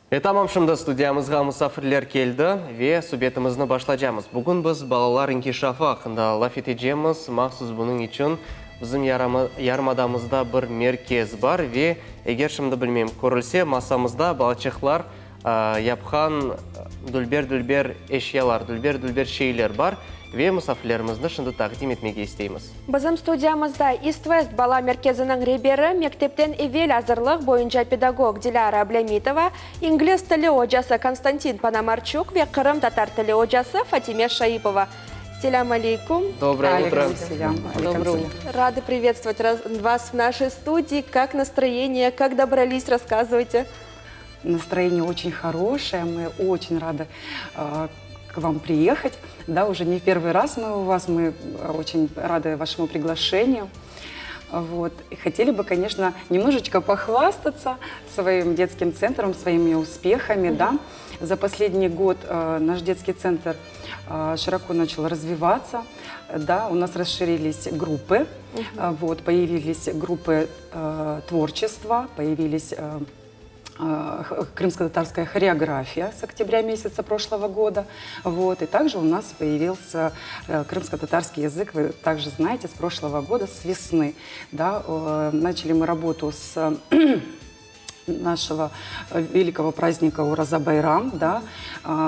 Тамамшымда студиямызға мұсафирлер келді ве субетімізні башладжамыз. Бүгін біз балалар инкишафы ақында лафет етжеміз, мақсыз бұның үшін біздің ярмадамызда бір меркез бар ве егер шымды білмейм көрілсе, масамызда балачықлар япқан дүлбер-дүлбер эшиялар, дүлбер-дүлбер шейлер бар. Ве мұсафирлерімізді шынды тақдим етмеге істейміз. Біздің студиямызда Ист-Вест бала мерkezінің ребері мектептен евел азырлық бойынша педагог Диляра Аблямитова, инглиз тілі ожасы Константин Панамарчук ве Қырым татар тілі ожасы Фатиме Шаипова. Селям алейкум. Доброе утро. Рады приветствовать вас в нашей студии. Как настроение, как добрались, рассказывайте. Настроение очень хорошее, мы очень рады к вам приехать. Да, уже не в первый раз мы у вас, мы очень рады вашему приглашению. Вот. И хотели бы, конечно, немножечко похвастаться своим детским центром, своими успехами. Да. За последний год наш детский центр широко начал развиваться. Да, у нас расширились группы, вот, появились группы творчества, появились крымско-татарская хореография с октября месяца прошлого года. Вот. И также у нас появился крымско-татарский язык, вы также знаете, с прошлого года, с весны. Да. Начали мы работу с нашего великого праздника Ураза-Байрам. Да.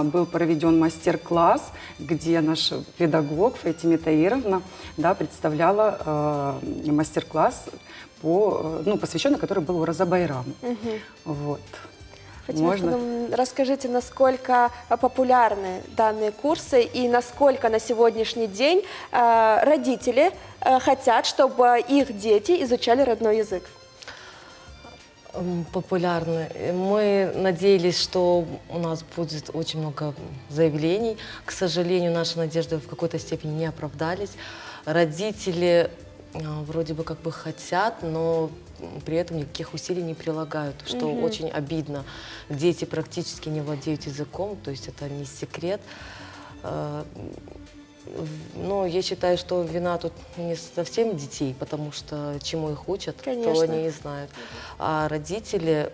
Был проведен мастер-класс, где наш педагог Фатиме Таировна, да, представляла мастер-класс, посвященный, который был Ураза-Байраму. Вот. Фатима, расскажите, насколько популярны данные курсы и насколько на сегодняшний день родители хотят, чтобы их дети изучали родной язык? Популярны. Мы надеялись, что у нас будет очень много заявлений. К сожалению, наши надежды в какой-то степени не оправдались. Родители вроде бы как бы хотят, но при этом никаких усилий не прилагают, что очень обидно. Дети практически не владеют языком, то есть это не секрет. Но я считаю, что вина тут не совсем детей, потому что чему их учат, конечно, то они и знают. А родители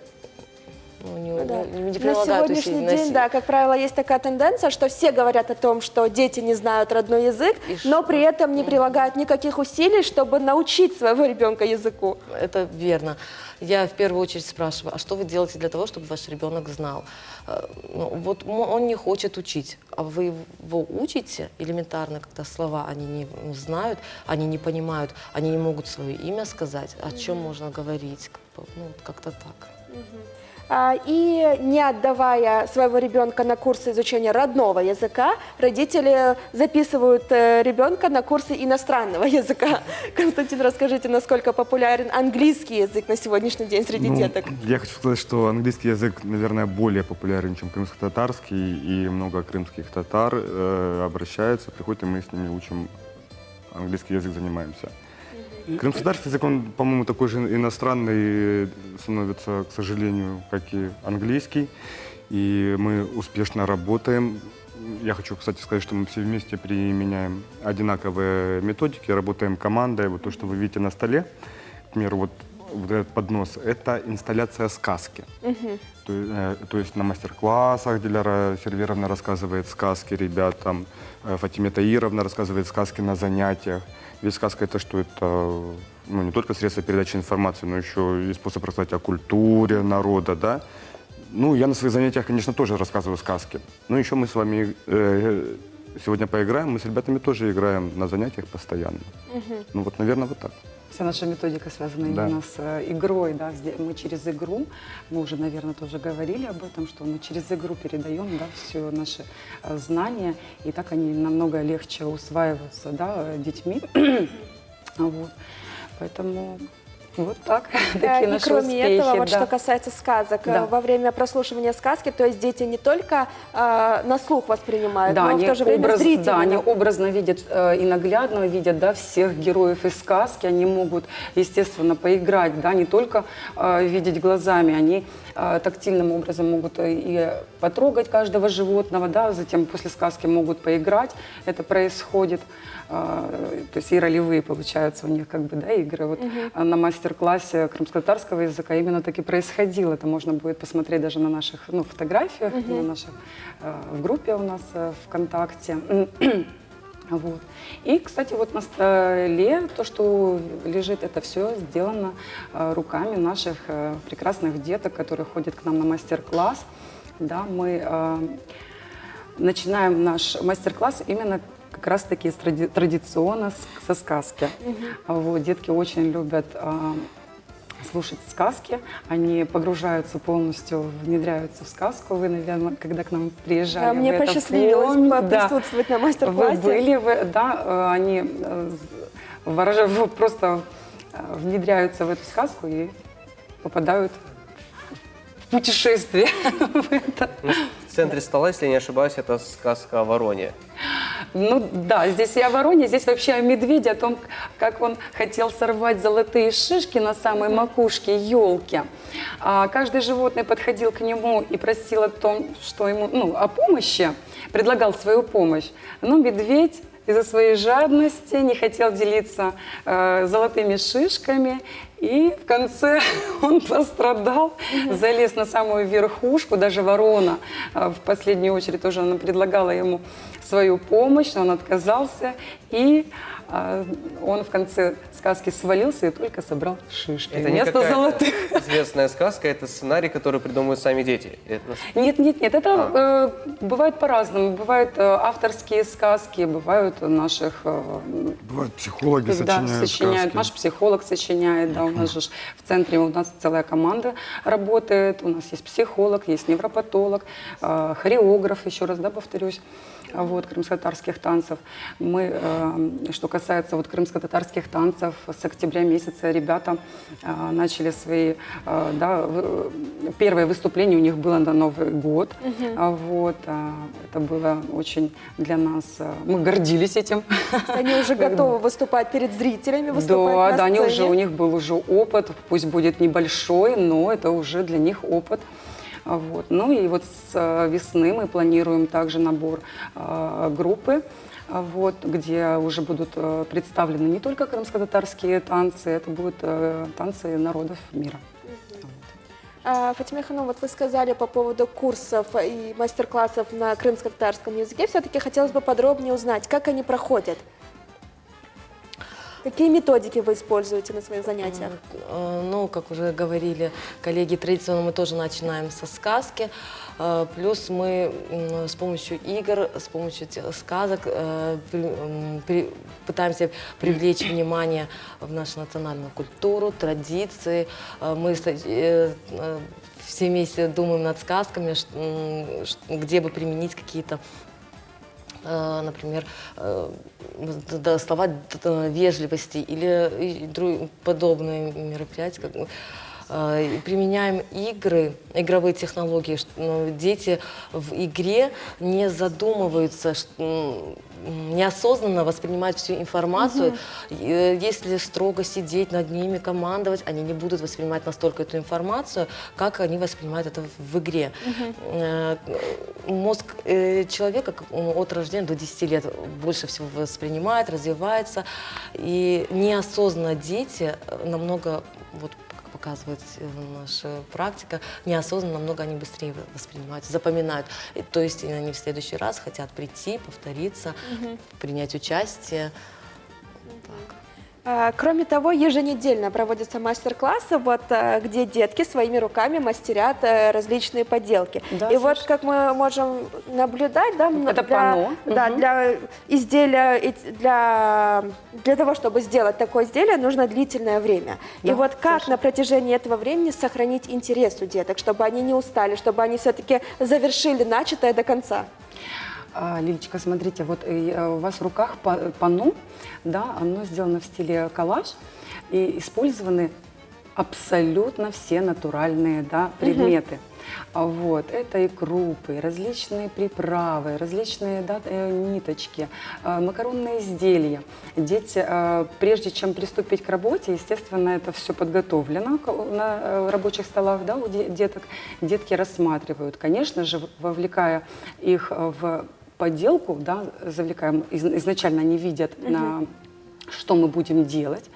не прилагают на сегодняшний день, да, как правило, есть такая тенденция, что все говорят о том, что дети не знают родной язык, но при этом не прилагают никаких усилий, чтобы научить своего ребенка языку. Это верно. Я в первую очередь спрашиваю, а что вы делаете для того, чтобы ваш ребенок знал? Вот он не хочет учить, а вы его учите элементарно, когда слова они не знают, они не понимают, они не могут свое имя сказать, о чем можно говорить, как-то так. И не отдавая своего ребенка на курсы изучения родного языка, родители записывают ребенка на курсы иностранного языка. Константин, расскажите, насколько популярен английский язык на сегодняшний день среди деток? Я хочу сказать, что английский язык, наверное, более популярен, чем крымско-татарский, и много крымских татар обращаются, приходят, и мы с ними учим английский язык, занимаемся. Крымско-татарский язык, он, по-моему, такой же иностранный становится, к сожалению, как и английский. И мы успешно работаем. Я хочу, кстати, сказать, что мы все вместе применяем одинаковые методики, работаем командой. Вот то, что вы видите на столе, к примеру, вот этот поднос, это инсталляция сказки. То есть на мастер-классах Диляра Серверовна рассказывает сказки ребятам, Фатиме Таировна рассказывает сказки на занятиях. Ведь сказка это что? Это не только средство передачи информации, но еще и способ рассказать о культуре народа, да? Я на своих занятиях, конечно, тоже рассказываю сказки. Но еще мы с вами сегодня поиграем, мы с ребятами тоже играем на занятиях постоянно. Наверное, вот так. Вся наша методика связана именно с игрой. Да? Мы через игру, мы уже, наверное, тоже говорили об этом, что мы через игру передаем, да, все наши знания, и так они намного легче усваиваются, да, детьми. Вот. Поэтому вот так, такие наши кроме успехи. этого, вот что касается сказок, во время прослушивания сказки, то есть дети не только на слух воспринимают, но в то же время зрительно. Да, они образно видят и наглядно видят, да, всех героев из сказки, они могут, естественно, поиграть, да, не только видеть глазами, они тактильным образом могут и потрогать каждого животного, да, затем после сказки могут поиграть, это происходит. То есть и ролевые получаются у них как бы, да, игры. Вот на мастер мастер-классе крымско-татарского языка именно так и происходило. Это можно будет посмотреть даже на наших фотографиях, на наших, в группе у нас ВКонтакте. Вот. И, кстати, вот на столе то, что лежит, это все сделано руками наших прекрасных деток, которые ходят к нам на мастер-класс. Да, мы начинаем наш мастер-класс именно как раз-таки традиционно со сказки. Вот, детки очень любят слушать сказки, они погружаются полностью, внедряются в сказку. Вы, наверное, когда к нам приезжали, Да, мне вы это посчастливилось помните. присутствовать на Вы мастер-классе. были, они просто внедряются в эту сказку и попадают в путешествие. В центре стола, если не ошибаюсь, это сказка о вороне. Ну да, здесь и о вороне, здесь вообще о медведе, о том, как он хотел сорвать золотые шишки на самой макушке елки. А каждый животное подходил к нему и просил о том, что ему, о помощи, предлагал свою помощь. Но медведь из-за своей жадности не хотел делиться золотыми шишками. И в конце он пострадал, залез на самую верхушку, даже ворона в последнюю очередь тоже она предлагала ему свою помощь, но он отказался, и он в конце сказки свалился и только собрал шишки Это вместо не золотых. известная сказка, это сценарий, который придумывают сами дети. Нет, это бывает по-разному. Бывают авторские сказки, бывают наших... Бывают психологи сочиняют сказки. Наш психолог сочиняет, да, у нас же в центре у нас целая команда работает, у нас есть психолог, есть невропатолог, хореограф, еще раз, да, повторюсь, вот, крымско-татарских танцев. Мы, что касается вот крымско-татарских танцев, с октября месяца ребята начали свои, первое выступление у них было на Новый год, вот, это было очень для нас, мы гордились этим. Они уже готовы выступать перед зрителями, выступать на Да, сцене. у них был уже опыт, пусть будет небольшой, но это уже для них опыт. Вот. Ну и вот с весны мы планируем также набор группы, вот, где уже будут представлены не только крымско-татарские танцы, это будут танцы народов мира. Фатима Ханум, вот вы сказали по поводу курсов и мастер-классов на крымско-татарском языке. Все-таки хотелось бы подробнее узнать, как они проходят. Какие методики вы используете на своих занятиях? Ну, как уже говорили коллеги, традиционно мы тоже начинаем со сказки. Плюс мы с помощью игр, с помощью сказок пытаемся привлечь внимание в нашу национальную культуру, традиции. Мы все вместе думаем над сказками, где бы применить какие-то, например, слова вежливости или подобные мероприятия. Применяем игровые технологии. Дети в игре не задумываются, неосознанно воспринимают всю информацию. Если строго сидеть над ними, командовать, они не будут воспринимать настолько эту информацию, как они воспринимают это в игре. Мозг человека от рождения до 10 лет больше всего воспринимает, развивается. И неосознанно дети намного, вот, показывает наша практика, неосознанно намного они быстрее воспринимают, запоминают. То есть они в следующий раз хотят прийти, повториться, принять участие. Так. Кроме того, еженедельно проводятся мастер-классы, вот, где детки своими руками мастерят различные поделки. Да, и вот как мы можем наблюдать, да, это панно. для изделия, для того, чтобы сделать такое изделие, нужно длительное время. Да, и вот как совершенно. на протяжении этого времени сохранить интерес у деток, чтобы они не устали, чтобы они все-таки завершили начатое до конца? Лилечка, смотрите, вот у вас в руках панно, да, оно сделано в стиле коллаж, и использованы абсолютно все натуральные, да, предметы. Вот, это и крупы, различные приправы, различные, да, ниточки, макаронные изделия. Дети, прежде чем приступить к работе, естественно, это все подготовлено на рабочих столах, да, у деток. Детки рассматривают, конечно же, вовлекая их в поделку, да, завлекаем, изначально они видят на что мы будем делать,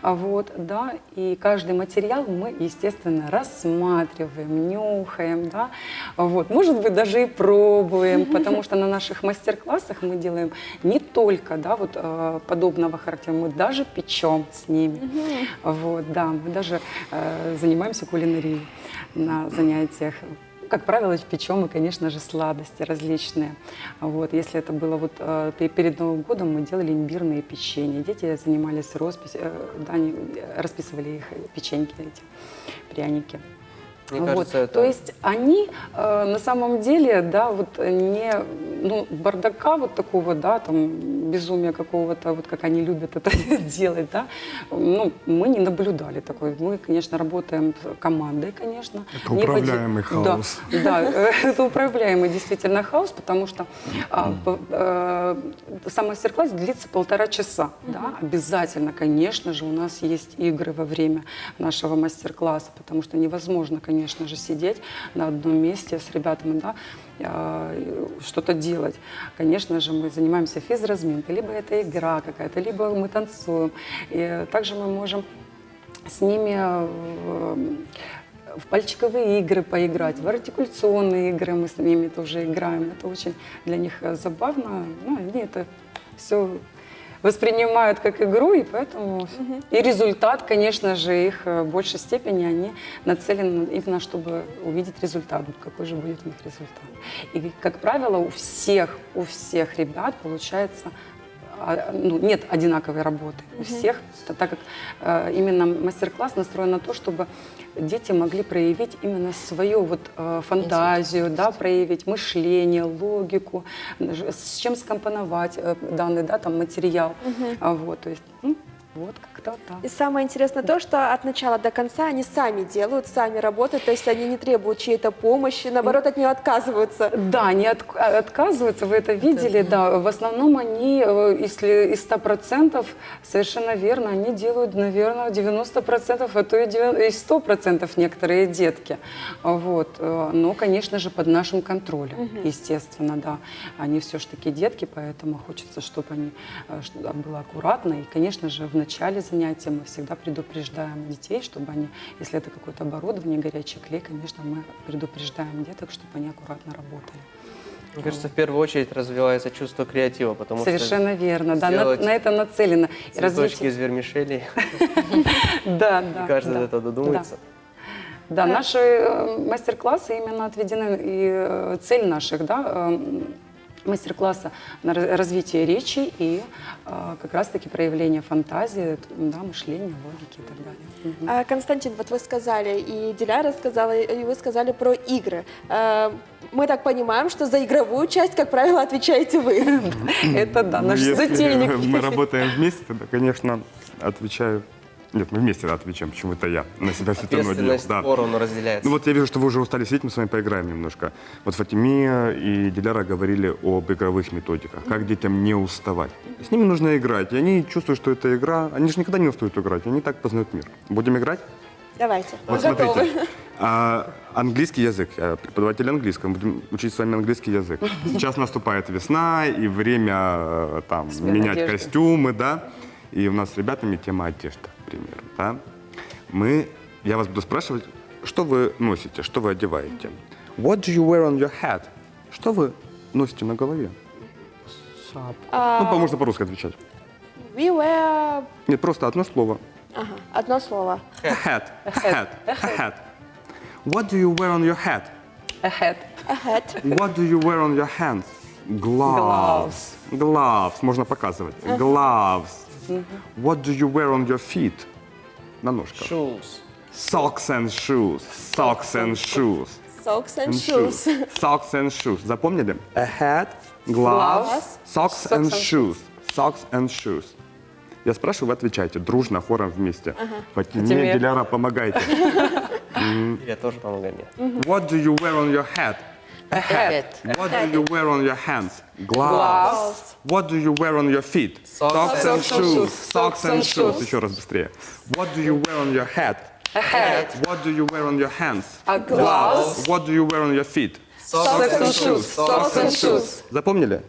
вот, да, и каждый материал мы, естественно, рассматриваем, нюхаем, да, вот, может быть, даже и пробуем, потому что на наших мастер-классах мы делаем не только, да, вот, подобного характера, мы даже печем с ними, вот, да, мы даже занимаемся кулинарией на занятиях. Как правило, печем мы, конечно же, сладости различные. Вот. Если это было вот, перед Новым годом, мы делали имбирные печенья. Дети занимались росписью, да, они расписывали их печеньки, эти пряники. Мне Вот. кажется, это... То есть они на самом деле, да, вот не, ну, бардака вот такого, да, там, безумия какого-то, вот как они любят это делать, да, ну, мы не наблюдали такой. Мы, конечно, работаем командой, конечно. Это управляемый хаос. Да, да, это управляемый действительно хаос, потому что сам мастер-класс длится 1,5 часа, да, обязательно, конечно же, у нас есть игры во время нашего мастер-класса, потому что невозможно, конечно же, сидеть на одном месте с ребятами, да, что-то делать. Конечно же, мы занимаемся физразминкой, либо это игра какая-то, либо мы танцуем. И также мы можем с ними в пальчиковые игры поиграть, в артикуляционные игры мы с ними тоже играем. Это очень для них забавно. Ну, они это все воспринимают как игру, и поэтому и результат, конечно же, их в большей степени они нацелены именно, чтобы увидеть результат, какой же будет у них результат. И, как правило, у всех ребят получается, ну, нет одинаковой работы. У всех, так как именно мастер-класс настроен на то, чтобы дети могли проявить именно свою вот, фантазию, да, проявить мышление, логику, с чем скомпоновать данный, да, там, материал. Вот, то есть, ну, вот как-то так. И самое интересное то, что от начала до конца они сами делают, сами работают, то есть они не требуют чьей-то помощи, наоборот, от нее отказываются. Да, они отказываются, вы это видели, да. В основном они, если из 100%, совершенно верно, они делают, наверное, 90%, а то и 100% некоторые детки. Вот. Но, конечно же, под нашим контролем, естественно, да. Они все-таки детки, поэтому хочется, чтобы они было аккуратно. И, конечно же, в начале занятия мы всегда предупреждаем детей, чтобы они, если это какое-то оборудование, горячий клей, конечно, мы предупреждаем деток, чтобы они аккуратно работали. Мне кажется, в первую очередь развивается чувство креатива, потому Совершенно верно, да, сделать на это нацелено. цветочки из вермишелей, Да, и да. каждый до этого додумается. Да, наши мастер-классы именно отведены, и цель наших, да, мастер-класса на развитие речи и как раз-таки проявление фантазии, да, мышления, логики и так далее. Константин, вот вы сказали, и Диляра сказала, и вы сказали про игры. Мы так понимаем, что за игровую часть, как правило, отвечаете вы. Это да, наш Если затейник. мы работаем вместе, тогда, конечно, отвечаю. Нет, мы вместе отвечаем, почему это я на себя все равно делаю. Ответственность поровну разделяется. Ну вот я вижу, что вы уже устали сидеть, мы с вами поиграем немножко. Вот Фатимия и Диляра говорили об игровых методиках, как детям не уставать. С ними нужно играть, и они чувствуют, что это игра. Они же никогда не устают играть, они так познают мир. Будем играть? Давайте, мы Вот готовы. смотрите, английский язык, я преподаватель английского, мы будем учить с вами английский язык. Сейчас наступает весна, и время там, менять одежды. костюмы, да. И у нас с ребятами тема одежда, к примеру, да. Я вас буду спрашивать, что вы носите, что вы одеваете. What do you wear on your head? Что вы носите на голове? Ну, можно по-русски отвечать. We wear... Нет, просто одно слово. Ага, одно слово. Head. Head. Head. What do you wear on your head? A hat. A hat. What do you wear on your hands? Gloves. Gloves. Можно показывать. Gloves. What do you wear on your feet? На ножках. Shoes. Socks and shoes. Socks and shoes. Socks and shoes. Socks and shoes. Запомнили? A hat, gloves, socks and shoes. Socks and shoes. Я спрашиваю, вы отвечаете дружно, хором вместе. Фатиме, Диляра, помогайте. Я тоже помогаю мне. What do you wear on your head? A hat. What do you wear on your hands? Gloves. What do you wear on your feet? Socks and shoes. Socks and shoes. Еще раз быстрее. What do you wear on your head? A hat. What do you wear on your hands? A gloves. What do you wear on your feet? Socks and shoes. Socks and shoes. Запомнили?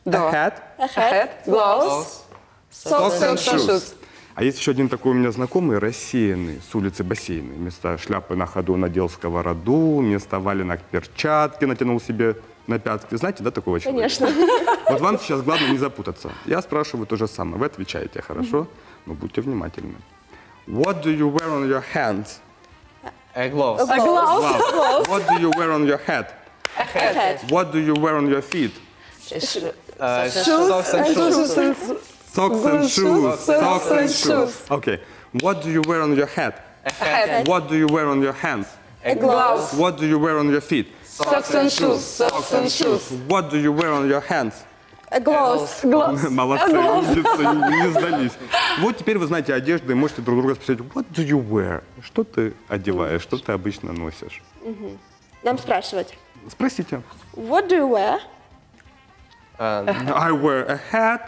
Да. A hat, A hat. Gloves. Socks and shoes. А есть еще один такой у меня знакомый, рассеянный, с улицы Бассейной. Вместо шляпы на ходу надел сковороду, вместо валенок перчатки натянул себе на пятки. Знаете, да, такого человека? Конечно. Вот вам сейчас главное не запутаться. Я спрашиваю то же самое. Вы отвечаете, хорошо? Но будьте внимательны. What do you wear on your hands? Gloves. Gloves. What do you wear on your head? Head. What do you wear on your feet? Socks and shoes. Socks and shoes. Socks and shoes. Okay. What do you wear on your head? Head. What do you wear on your hands? Gloves. What do you wear on your feet? Socks and shoes. Socks and shoes. What do you wear on your hands? Gloves. Молодцы, умницы, не сдались. Вот теперь вы знаете одежду и можете друг друга спросить, what do you wear? Что ты одеваешь, что ты обычно носишь? Нам спрашивать. Спросите. What do you wear? I wear a hat,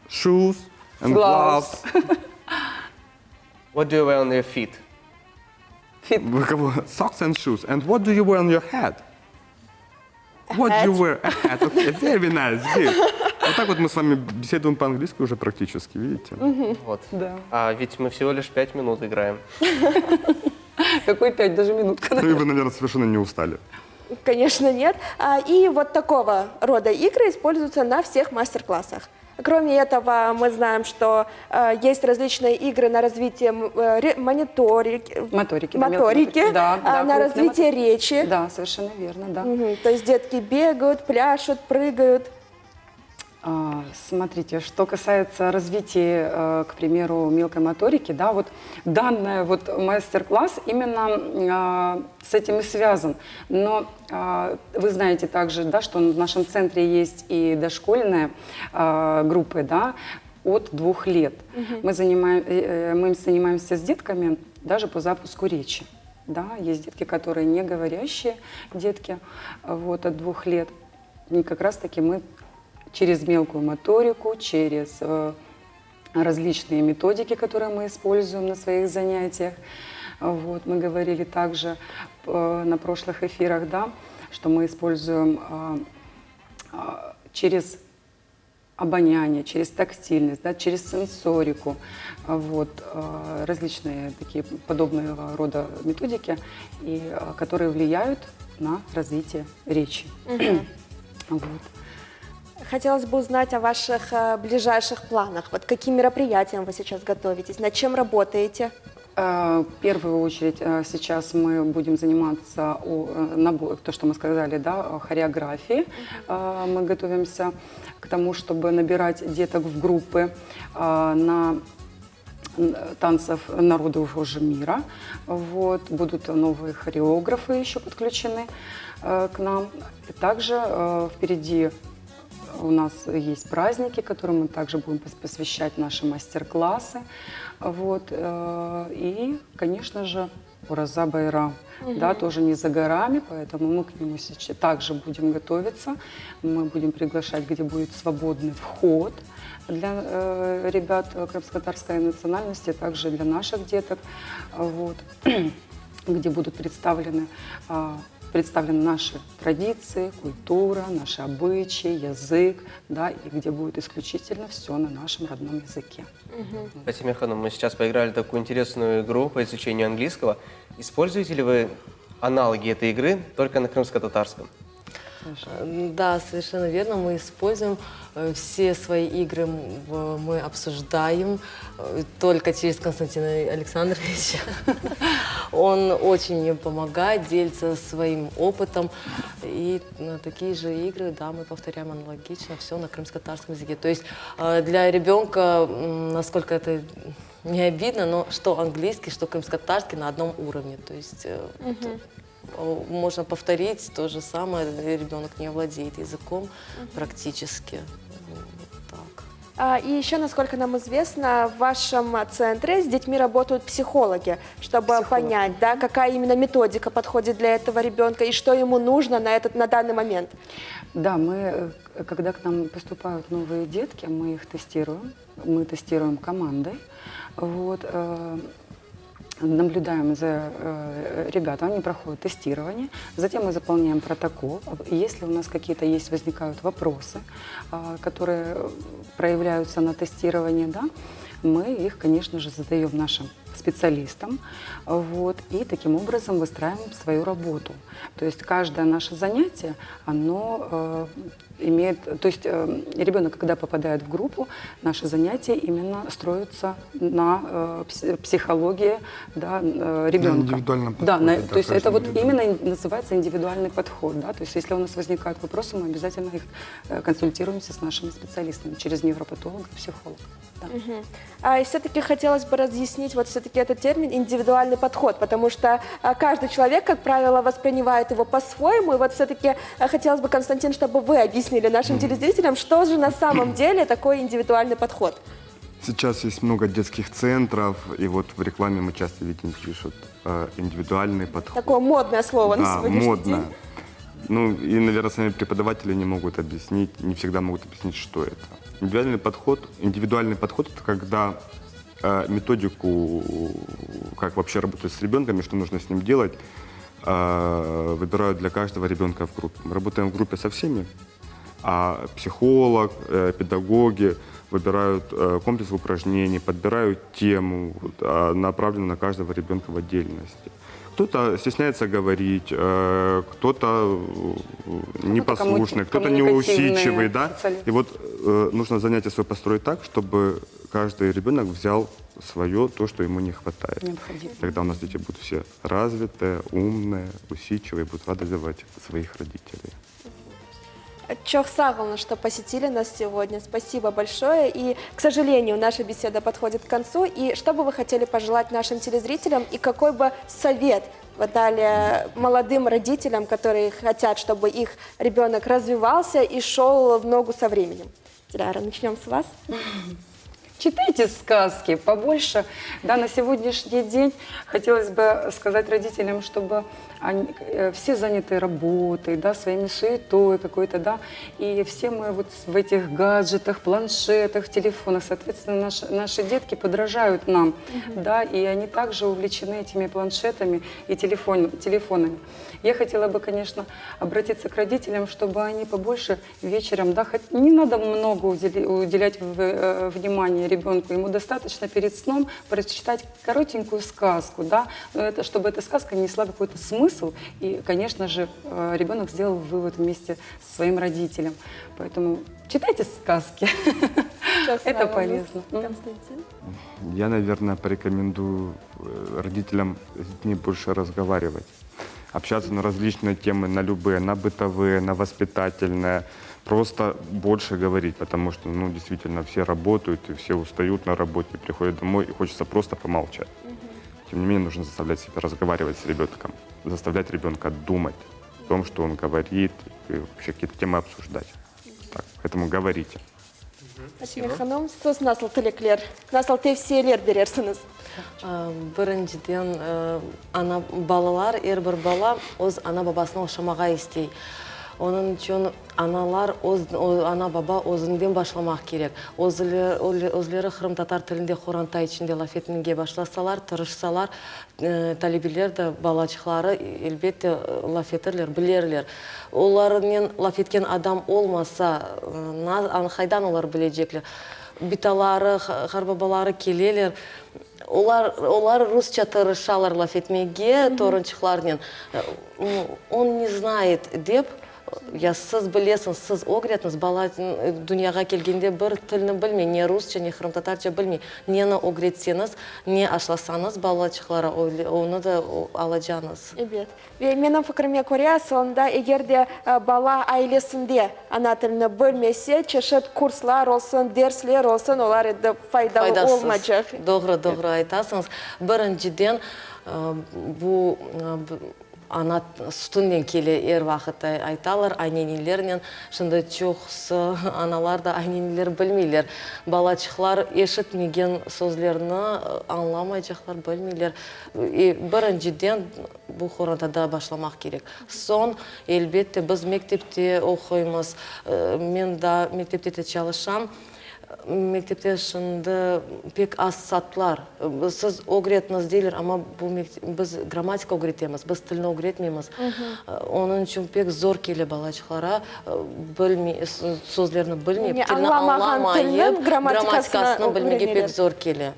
shoes and gloves. What do you wear on your feet? Вы кого? Socks and shoes. And what do you wear on your head? What do you wear? A hat. Okay, very nice. Good. Вот так вот мы с вами беседуем по-английски уже практически, видите? Вот. Да. А ведь мы всего лишь 5 минут играем. Какой 5, даже минутка. Ну и вы, наверное, совершенно не устали. Конечно, нет. И вот такого рода игры используются на всех мастер-классах. Кроме этого, мы знаем, что есть различные игры на развитие моторики, да, на крупные развитие речи. Да, совершенно верно, да. То есть детки бегают, пляшут, прыгают. Смотрите, что касается развития, к примеру, мелкой моторики, да, вот данный вот мастер-класс именно с этим и связан. Но вы знаете также, да, что в нашем центре есть и дошкольные группы, да, от 2 лет. Мы занимаемся с детками даже по запуску речи. Да, есть детки, которые не говорящие детки, вот, от 2 лет. И как раз-таки мы через мелкую моторику, через различные методики, которые мы используем на своих занятиях. Вот, мы говорили также на прошлых эфирах, да, что мы используем через обоняние, через тактильность, да, через сенсорику, вот, различные такие подобного рода методики, и, которые влияют на развитие речи. Вот. Хотелось бы узнать о ваших ближайших планах. Вот каким мероприятиям вы сейчас готовитесь, над чем работаете? В первую очередь сейчас мы будем заниматься то, что мы сказали, да, хореографии. Мы готовимся к тому, чтобы набирать деток в группы на танцев народов уже мира. Вот. Будут новые хореографы еще подключены к нам. И также впереди у нас есть праздники, которым мы также будем посвящать наши мастер-классы. Вот. И, конечно же, Ураза Байрам, да, тоже не за горами, поэтому мы к нему сейчас также будем готовиться. Мы будем приглашать, где будет свободный вход для ребят крымско-татарской национальности, также для наших деток, вот, где будут представлены наши традиции, культура, наши обычаи, язык, да, и где будет исключительно все на нашем родном языке. Фатима Ханым, мы сейчас поиграли такую интересную игру по изучению английского. Используете ли вы аналоги этой игры только на крымско-татарском? Да, совершенно верно. Мы используем все свои игры, мы обсуждаем только через Константина Александровича. Он очень мне помогает, делится своим опытом. И такие же игры, да, мы повторяем аналогично, все на крымско-татарском языке. То есть для ребенка, насколько это не обидно, но что английский, что крымско-татарский на одном уровне. То есть можно повторить то же самое, ребенок не владеет языком практически. Вот так. И еще, насколько нам известно, в вашем центре с детьми работают психологи, чтобы понять, да, какая именно методика подходит для этого ребенка и что ему нужно на данный момент. Да, когда к нам поступают новые детки, мы их тестируем. Мы тестируем командой. Вот, наблюдаем за ребятами, они проходят тестирование, затем мы заполняем протокол. И если у нас какие-то возникают вопросы, которые проявляются на тестировании, да, мы их, конечно же, задаем нашим специалистам, вот, и таким образом выстраиваем свою работу. То есть каждое наше занятие, оно имеет, то есть ребенок, когда попадает в группу, наши занятия именно строятся на психологии, да, ребенка. На индивидуальном Да, подходе, то есть каждый это вот индивидуально. именно называется индивидуальный подход. Да? То есть если у нас возникают вопросы, мы обязательно их консультируемся с нашими специалистами через невропатолога, психолога. Да. И все-таки хотелось бы разъяснить вот все-таки этот термин индивидуальный подход, потому что каждый человек, как правило, воспринимает его по-своему. И вот все-таки хотелось бы, Константин, чтобы вы объяснили нашим телезрителям, что же на самом деле такое индивидуальный подход. Сейчас есть много детских центров, и вот в рекламе мы часто видим, пишут индивидуальный подход. Такое модное слово на Да, сегодняшний модно. день. Ну, и, наверное, сами преподаватели не могут объяснить, не всегда могут объяснить, что это. Индивидуальный подход – это когда методику, как вообще работать с ребенком и что нужно с ним делать, выбирают для каждого ребенка в группе. Мы работаем в группе со всеми, а психолог, педагоги выбирают комплекс упражнений, подбирают тему, направленную на каждого ребенка в отдельности. Кто-то стесняется говорить, кто-то непослушный, кто-то неусидчивый, да? специалисты. И вот нужно занятие свое построить так, чтобы каждый ребенок взял свое, то, что ему не хватает. Необходимо. Тогда у нас дети будут все развитые, умные, усидчивые, будут радовать своих родителей. Чох сагълна, что посетили нас сегодня. Спасибо большое. И, к сожалению, наша беседа подходит к концу. И что бы вы хотели пожелать нашим телезрителям и какой бы совет вы дали молодым родителям, которые хотят, чтобы их ребенок развивался и шел в ногу со временем? Диляра, начнем с вас. Читайте сказки побольше. Да, на сегодняшний день хотелось бы сказать родителям, чтобы они, все заняты работой, да, своими суетой какой-то, да, и все мы вот в этих гаджетах, планшетах, телефонах, соответственно, наши детки подражают нам, да, и они также увлечены этими планшетами и телефонами. Я хотела бы, конечно, обратиться к родителям, чтобы они побольше вечером, да, хоть не надо много уделять внимания ребенку, ему достаточно перед сном прочитать коротенькую сказку, да, чтобы эта сказка несла какой-то смысл, и, конечно же, ребенок сделал вывод вместе со своим родителем. Поэтому читайте сказки, это полезно. Константин? Я, наверное, порекомендую родителям с детьми больше разговаривать, общаться на различные темы, на любые, на бытовые, на воспитательные. Просто больше говорить, потому что, ну, действительно, все работают, и все устают на работе, приходят домой, и хочется просто помолчать. Тем не менее, нужно заставлять себя разговаривать с ребенком, заставлять ребенка думать о том, что он говорит, и вообще какие-то темы обсуждать. Так, поэтому говорите. Фатима ханым, сіз насыл тілеклер, насыл тевсиелер берерсiniz. Біріншіден ана балалар, әрбір бала өз ана бабасына оқшамаға істей. Onun için analar, ana baba özünden başlamak gerek. Özleri Kırım Tatar tilinde Хорантay içinde laf etmeye başlasalar, tırışsalar, talebeler de balacıkları elbette laf etirler, bilirler. Onların laf etken adam olmasa, haydan onlar bilecekler. Bitaları, harbabaları keleler. Onlar Rusça tırışsalar laf etmeye, torunçıklarının. Он не знает деп, я сіз білесің, сіз огретіңіз, бала дүнияға келгенде бір тілні білмей, не русча, не хрым татарча білмей, нені огретсеңіз, не ашласаңыз балачықлары, оны да алажаңыз. Evet. Ve менің пікіріме көре, сонда егер де бала айлесінде ана тіліні білмесе, чешет курслар olsun, дерслер olsun, олар еді пайдалы olmayacak. Doğru айтасыңыз. Біріншіден, бұл ана sütünden келе ер вақытта айталар, айненелерінен, шында чоқсы аналар да айненелер білмейлер. Балачықлар ешітмеген сөзлеріні аңламайжақлар білмейлер. Біріншіден бұл Хорантада башламақ керек. Сон, әлбетте, біз мектепте оқимыз, мен да мектепте çalışам. мектепте шынды пек аз сатылар. Сіз огретіңіз дейлер, ама біз грамматика огретеміз, біз тілні огретмейміз. Оның үшін пек зор келі балачықлара сөздеріні білмейіп, тілні аңламайып, грамматикасыны білмеге пек зор келі.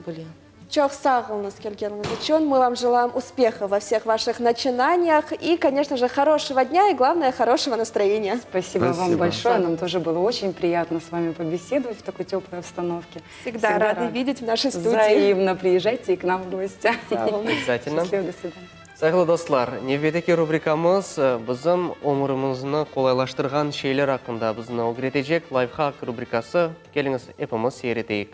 Біле. Чох сағылыңыз келгеніңіз үшін. Мы вам желаем успеха во всех ваших начинаниях и, конечно же, хорошего дня и, главное, хорошего настроения. Спасибо вам большое. Нам тоже было очень приятно с вами побеседовать в такой теплой обстановке. Всегда рады видеть в нашей студии. Взаимно приезжайте и к нам в гости. Обязательно. Счастливо, до свидания. Сағылы достар, невбетеке рубрикамыз біздің өмірімізді қолайлаштырған шейлер хақында біздің огретежек лайфхак рубрикасы. Келіңіз, епіміз сейретейік.